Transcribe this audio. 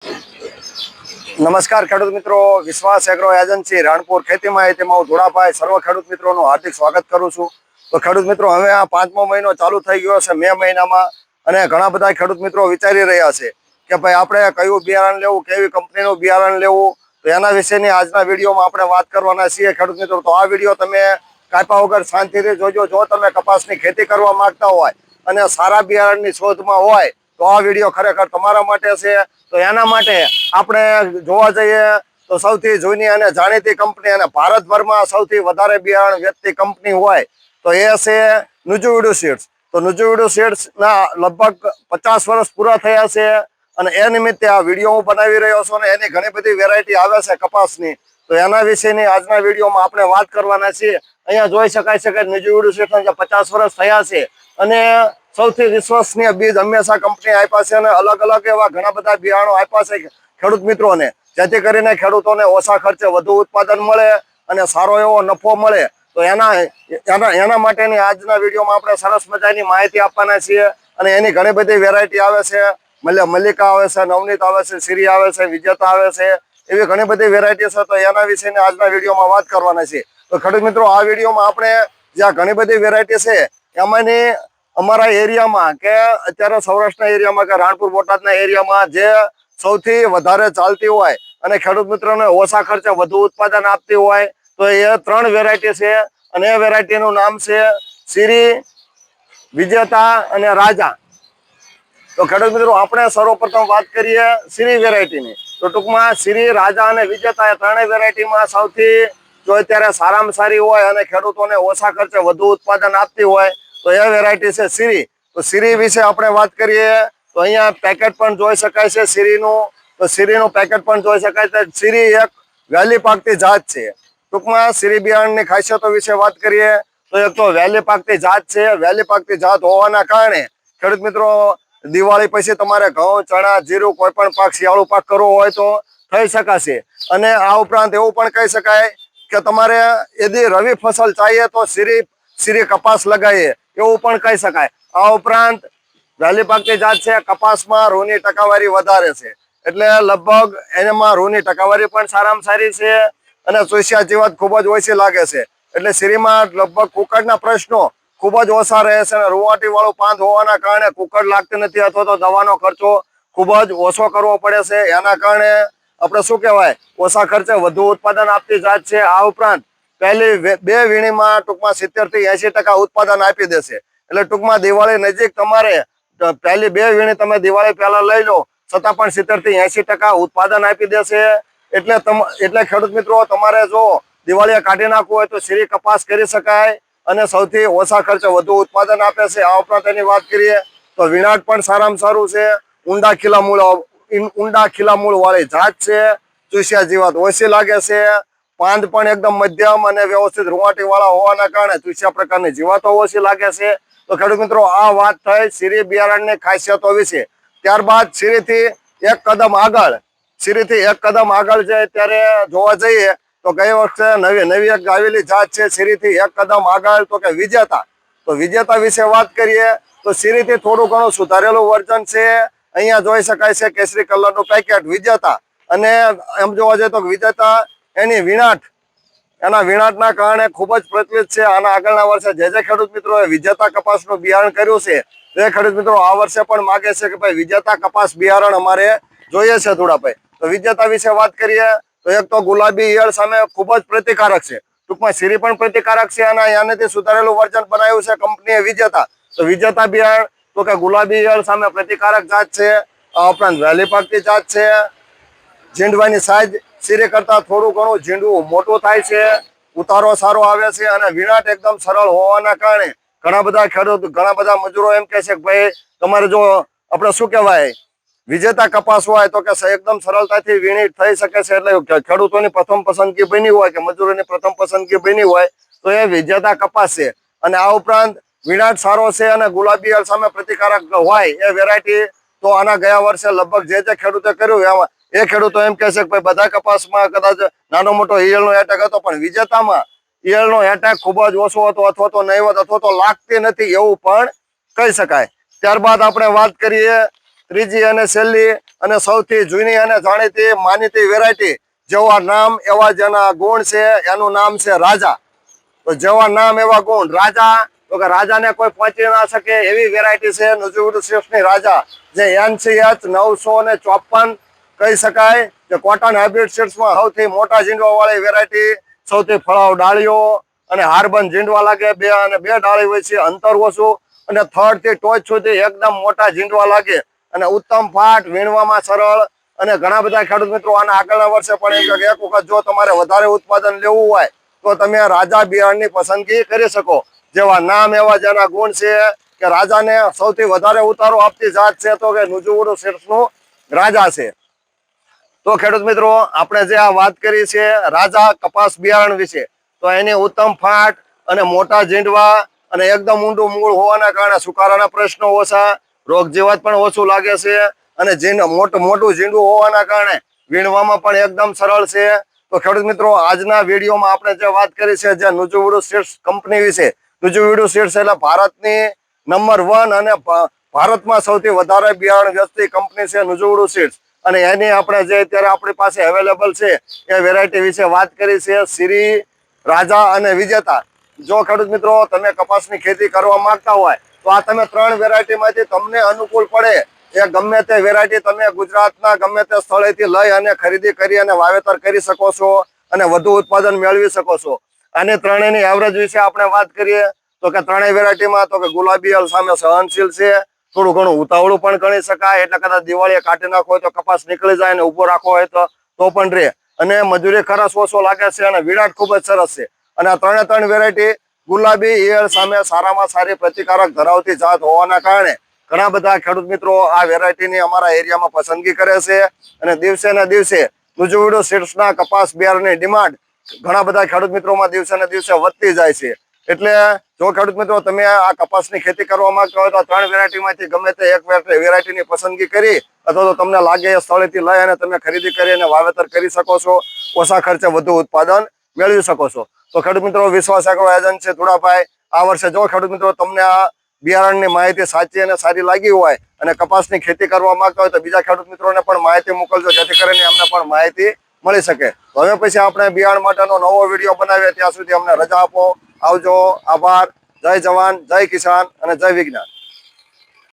નમસ્કાર ખેડૂત મિત્રો, વિશ્વાસ એગ્રો એજન્સી રાણપુર ખેતી માહિતીમાં હું ધોળાભાઈ સર્વ ખેડૂત મિત્રોનું હાર્દિક સ્વાગત કરું છું। તો ખેડૂત મિત્રો, હવે આ 5મો મહિનો ચાલુ થઈ ગયો છે મે મહિનામાં, અને ઘણા બધા ખેડૂત મિત્રો વિચારી રહ્યા છે કે ભાઈ આપણે કયું બિયારણ લેવું, કેવી કંપનીનું બિયારણ લેવું। તો એના વિશેની આજના વિડીયોમાં આપણે વાત કરવાના છીએ ખેડૂત મિત્રો। તો આ વિડીયો તમે કાપ્યા વગર શાંતિથી જોજો। જો તમે કપાસની ખેતી કરવા માંગતા હોય અને સારા બિયારણની શોધમાં હોય તો આ વિડીયો ખરેખર તમારા માટે છે। તો એના માટે આપણે જોવા જઈએ તો સૌથી જૂની અને જાણીતી કંપની અને ભારતભરમાં સૌથી વધારે બિયારણ વેચતી કંપની હોય તો એ છે નુજુવીડુ સીડ્સ। તો નુજુવીડુ સીડ્સના લગભગ 50 વર્ષ પૂરા થયા છે, અને એ નિમિત્તે આ વિડીયો હું બનાવી રહ્યો છું, અને એની ઘણી બધી વેરાયટી આવે છે કપાસની। તો એના વિશેની આજના વિડીયોમાં આપણે વાત કરવાના છીએ। અહીંયા જોઈ શકાય છે કે નુજુવીડુ સીડ્સના 50 વર્ષ થયા છે, અને સૌથી વિશ્વસનીય બીજ હંમેશા કંપની આપ્યા છે, અને અલગ અલગ એવા ઘણા બધા બિયારણો આપ્યા છે ખેડૂત મિત્રોને, જેથી કરીને ખેડૂતોને ઓછા ખર્ચે વધુ ઉત્પાદન મળે અને સારો એવો નફો મળે। તો એના માટેની આજના વિડીયોમાં આપણે સરસ મજાની માહિતી આપવાના છીએ, અને એની ઘણી બધી વેરાયટી આવે છે। મલ્લિકા આવે છે, નવનીત આવે છે, સિરી આવે છે, વિજેતા આવે છે, એવી ઘણી બધી વેરાયટી છે। તો એના વિશેની આજના વિડીયોમાં વાત કરવાના છે। તો ખેડૂત મિત્રો, આ વિડીયોમાં આપણે જ્યાં ઘણી બધી વેરાયટી છે એમાંની અમારા એરિયામાં કે અત્યારે સૌરાષ્ટ્રના એરિયામાં કે રાણપુર બોટાદના એરિયામાં જે સૌથી વધારે ચાલતી હોય અને ખેડૂત મિત્રોને ઓછા ખર્ચે વધુ ઉત્પાદન આપતી હોય તો એ 3 વેરાયટી છે, અને એ વેરાયટીનું નામ છે સિરી, વિજેતા અને રાજા। તો ખેડૂત મિત્રો, આપણે સર્વપ્રથમ વાત કરીએ સિરી વેરાયટીની। તો ટૂંકમાં સિરી, રાજા અને વિજેતા એ ત્રણેય વેરાયટીમાં સૌથી જો અત્યારે સારામાં સારી હોય અને ખેડૂતોને ઓછા ખર્ચે વધુ ઉત્પાદન આપતી હોય તો એ વેરાયટી છે સિરી। તો સિરી વિશે આપણે વાત કરીએ તો અહીંયા પેકેટ પણ જોઈ શકાય છે સિરીનું। તો સિરીનું પેકેટ પણ જોઈ શકાય છે। સિરી એક વહેલી પાકતી જાત છે। ટૂંકમાં સિરી બિયારણની ખાસિયતો વિશે વાત કરીએ તો એક તો વહેલી પાકતી જાત છે। વહેલી પાકતી જાત હોવાના કારણે ખેડૂત મિત્રો, દિવાળી પછી તમારે ઘઉં, ચણા, જીરું કોઈ પણ પાક, શિયાળુ પાક કરવો હોય તો થઈ શકાશે। અને આ ઉપરાંત એવું પણ કહી શકાય કે તમારે यदि રવિ ફસલ ચાહીએ તો સિરી કપાસ લગાવીએ એવું પણ કહી શકાય। આ ઉપરાંત વહેલી પાકતી જાત છે, કપાસમાં રૂની ટકાવારી વધારે છે, એટલે લગભગ એમાં રૂની ટકાવારી પણ સારામાં સારી છે, અને ચૂસ્યા જીવાત ખૂબ જ ઓછી લાગે છે, એટલે સિરીમાં લગભગ કુકડના પ્રશ્નો ખૂબ જ ઓછા રહે છે, અને રૂવાટી વાળું પાંદ હોવાના કારણે કુકડ લાગતી નથી, અથવા તો દવાનો ખર્ચો ખૂબ જ ઓછો કરવો પડે છે। એના કારણે આપણે શું કહેવાય, ઓછા ખર્ચે વધુ ઉત્પાદન આપતી જાત છે। આ ઉપરાંત પહેલી 2 વીણીમાં ટૂંકમાં 70 થી 80% ઉત્પાદન આપી દેશે। એટલે ટૂંકમાં દિવાળી નજીક તમારે પહેલી 2 વીણી તમે દિવાળી પહેલા લઈ લો છતાં પણ 70 થી 80% ઉત્પાદન આપી દેશે। એટલે ખેડૂત મિત્રો, તમારે જો દિવાળીએ કાઢી નાખવું હોય તો સિરી કપાસ કરી શકાય, અને સૌથી ઓછા ખર્ચે વધુ ઉત્પાદન આપે છે। આ ઉપરાંત એની વાત કરીએ તો વિનાટ પણ સારામાં સારું છે। ઊંડા ખીલા મૂળ વાળી જાત છે। ચૂસ્યા જીવાત ઓછી લાગે છે। પાંદ પણ એકદમ મધ્યમ અને વ્યવસ્થિત રૂવાટી વાળા હોવાના કારણે ચૂસ્યા પ્રકારની જીવાતો ઓછી લાગે છે। તો ખેડૂત મિત્રો, આ વાત થઈ સિરી બિયારણની ખાસિયતો વિશે। ત્યારબાદ સિરીથી એક કદમ આગળ છે ત્યારે જોવા જઈએ તો ગઈ વખતે નવી એક આવેલી જાત છે સિરીથી એક કદમ આગળ, તો કે વિજેતા। તો વિજેતા વિશે વાત કરીએ તો સિરીથી થોડું ઘણું સુધારેલું વર્ઝન છે। અહીંયા જોઈ શકાય છે કેસરી કલરનું પેકેટ વિજેતા, અને એમ જોવા જઈએ તો વિજેતા એની એના વિણાટના કારણે ખૂબ જ પ્રચલિત છે। આના આગળના વર્ષે જે ખેડૂત મિત્રોએ વિજેતા કપાસનું બિયારણ કર્યું છે તે ખેડૂત મિત્રો આ વર્ષે પણ માગે છે કે ભાઈ વિજેતા કપાસ બિયારણ અમારે જોઈએ છે થોડાભાઈ। તો વિજેતા વિશે વાત કરીએ તો એક તો ગુલાબી ઈયળ સામે ખૂબ જ પ્રતિકારક છે। ટૂંકમાં સિરી પણ પ્રતિકારક છે, અને આનાથી સુધારેલું વર્ઝન બનાવ્યું છે કંપનીએ વિજેતા। તો વિજેતા બિયારણ તો કે ગુલાબી ઈયળ સામે પ્રતિકારક જાત છે। આ ઉપરાંત વહેલી પાકતી જાત છે। ઝીંડવાની સાઈઝ સિરી કરતા થોડું ઘણું ઝીંડવું મોટું થાય છે, ઉતારો સારો આવે છે, અને વિણાટ એકદમ સરળ હોવાના કારણે ઘણા બધા મજૂરો એમ કહે છે કે ભાઈ તમારે જો આપણે શું કહેવાય વિજેતા કપાસ હોય તો કે એકદમ સરળતાથી વીણી થઈ શકે છે। એટલે ખેડૂતોની પ્રથમ પસંદગી બની હોય કે મજૂરોની પ્રથમ પસંદગી બની હોય તો એ વિજેતા કપાસ છે। અને આ ઉપરાંત વિણાટ સારો છે અને ગુલાબી ઈયળ સામે પ્રતિકારક હોય એ વેરાયટી તો આના ગયા વર્ષે લગભગ જે ખેડૂતે કર્યું એમાં એ ખેડૂતો એમ કહે છે કે ભાઈ બધા કપાસમાં કદાચ નાનો મોટો ઈયળનો એટેક હતો, પણ વિજેતામાં ઈયળનો એટેક ખૂબ જ ઓછો હતો, અથવા તો નહીવત, અથવા તો લાગતી નથી એવું પણ કહી શકાય। ત્યારબાદ આપણે વાત કરીએ ત્રીજી અને છેલ્લી અને સૌથી જૂની અને જાણીતી માનીતી વેરાયટી, જેવા નામ એવા જેના ગુણ છે, એનું નામ છે રાજા. તો જેવા નામ એવા ગુણ, રાજા, તો કે રાજાને કોઈ પહોંચી ના શકે એવી વેરાયટી છે નુજુવડુ સીડ્સની રાજા, જે NCH 954 કહી શકાય કે કોટન હાઇબ્રિડ સીડ્સમાં સૌથી મોટા ઝીંડવા વાળી વેરાયટી, સૌથી ફળાવ ડાળીઓ અને હારબંધ ઝીંડવા લાગે, બે ડાળી હોય છે, અંતર ઓછું અને થડ થી ટોચ સુધી એકદમ મોટા ઝીંડવા લાગે અને ઉત્તમ ફાટ, વીણવામાં સરળ. અને ઘણા બધા ખેડૂત મિત્રો આના આગળના વર્ષે પણ એક વખત જો તમારે વધારે ઉત્પાદન લેવું હોય તો તમે રાજા બિયારણની પસંદગી કરી શકો. જેવા નામ એવા જેના ગુણ છે કે રાજાને સૌથી વધારે ઉતારો આપતી જાત છે તો કે નુજુવડુ સીડ્સનું રાજા છે. તો ખેડૂત મિત્રો, આપણે જે આ વાત કરી છે રાજા કપાસ બિયારણ વિશે, તો એની ઉત્તમ ફાટ અને મોટા ઝીંડવા અને એકદમ ઊંડું મૂળ હોવાના કારણે સુકારાના પ્રશ્નો ઓછા, રોગ જીવાત પણ ઓછું લાગે છે અને મોટું ઝીંડું હોવાના કારણે વીણવામાં પણ એકદમ સરળ છે. તો ખેડૂત મિત્રો, આજના વિડીયોમાં આપણે જે વાત કરી છે જે નુજુવડુ સીડ્સ કંપની વિશે, નુજુવડુ સીડ્સ એટલે ભારતની નંબર 1 અને ભારતમાં સૌથી વધારે બિયારણ વેચતી કંપની છે નુજુવડુ સીડ્સ. અને એની આપણે જે અત્યારે આપણી પાસે અવેલેબલ છે એ વેરાયટી વિશે વાત કરી છે, શ્રી, રાજા અને વિજેતા. જો ખેડૂત મિત્રો તમે કપાસની ખેતી કરવા માંગતા હોય તો આ તમે 3 વેરાયટીમાંથી તમને અનુકૂળ પડે એ ગમે તે વેરાયટી તમે ગુજરાતના ગમે તે સ્થળેથી લઈ અને ખરીદી કરી અને વાવેતર કરી શકો છો અને વધુ ઉત્પાદન મેળવી શકો છો. આની ત્રણેયની એવરેજ વિશે આપણે વાત કરીએ તો કે ત્રણેય વેરાયટીમાં તો કે ગુલાબી ઈયળ સામે સહનશીલ છે, થોડું ઘણું ઉતાવળું પણ ગણી શકાય, એટલે કદાચ દિવાળીએ કાઢી નાખો હોય તો કપાસ નીકળી જાય અને ઉભો રાખવો હોય તો પણ રહે. અને મજૂરી ખર્ચ ઓછો લાગે છે અને વિરાટ ખૂબ જ સરસ છે. અને આ 3 વેરાયટી ગુલાબી ઈયળ સામે સારામાં સારી પ્રતિકારક ધરાવતી જાત હોવાના કારણે ઘણા બધા ખેડૂત મિત્રો આ વેરાયટીની અમારા એરિયામાં પસંદગી કરે છે. અને દિવસે ને દિવસે નુજુવડુ સીડ્સના કપાસ બિયારણની ડિમાન્ડ ઘણા બધા ખેડૂત મિત્રોમાં દિવસે ને દિવસે વધતી જાય છે. એટલે જો ખેડૂત મિત્રો તમે આ કપાસની ખેતી કરવા માંગતા હોય તો 3 વેરાયટીમાંથી ગમે તે એક વેરાયટીની પસંદગી કરી અથવા તો તમને લાગે એ સ્થળેથી લઈ અને તમે ખરીદી કરી અને વાવેતર કરી શકો છો, ઓછા ખર્ચે વધુ ઉત્પાદન મેળવી શકો છો. તો ખેડૂત મિત્રો, વિશ્વાસ એગ્રો એજન્સી ધોળાભાઈ આ વર્ષે જો ખેડૂત મિત્રો તમને આ બિયારણની માહિતી સાચી અને સારી લાગી હોય અને કપાસની ખેતી કરવા માંગતા હોય તો બીજા ખેડૂત મિત્રોને પણ માહિતી મોકલજો, જેથી કરીને અમને પણ માહિતી મળી શકે. તો હવે પછી આપણે બિયારણ માટેનો નવો વિડીયો બનાવીએ, ત્યાં સુધી અમને રજા આપો. આવજો, આભાર. જય જવાન, જય કિસાન અને જય વિજ્ઞાન.